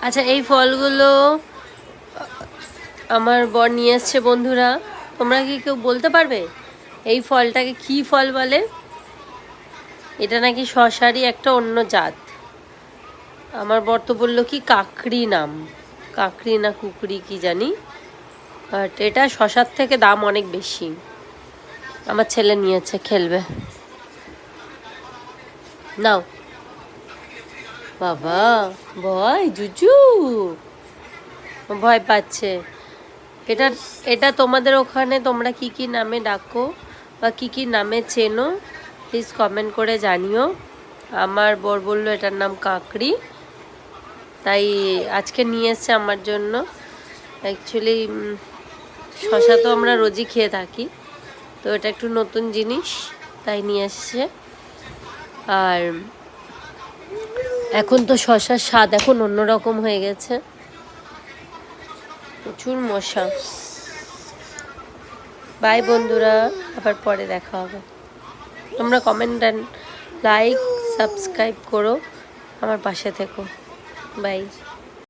আচ্ছা, এই ফলগুলো আমার বর নিয়ে এসছে বন্ধুরা। তোমরা কি কেউ বলতে পারবে এই ফলটাকে কি ফল বলে? এটা নাকি শশারই একটা অন্য জাত। আমার বর তো বললো কি কাকড়ি নাম, কাকড়ি না কুকড়ি কি জানি, বাট এটা শশার থেকে দাম অনেক বেশি। আমার ছেলে নিয়েছে, খেলবে। নাও বাবা, ভয় জুজু, ভয় পাচ্ছে। এটা এটা তোমাদের ওখানে তোমরা কি কি নামে ডাকো বা কি কি নামে চেনো, প্লিজ কমেন্ট করে জানিও। আমার বর বললো এটার নাম কাকড়ি, তাই আজকে নিয়ে এসছে আমার জন্য। অ্যাকচুয়ালি শশা তো আমরা রোজই খেয়ে থাকি, তো এটা একটু নতুন জিনিস, তাই নিয়ে এসছে। আর এখন তো শশার স্বাদ এখন অন্যরকম হয়ে গেছে, প্রচুর মশা। বাই বন্ধুরা, আবার পরে দেখা হবে। তোমরা কমেন্ট অ্যান্ড লাইক সাবস্ক্রাইব করো, আমার পাশে থেকো। বাই।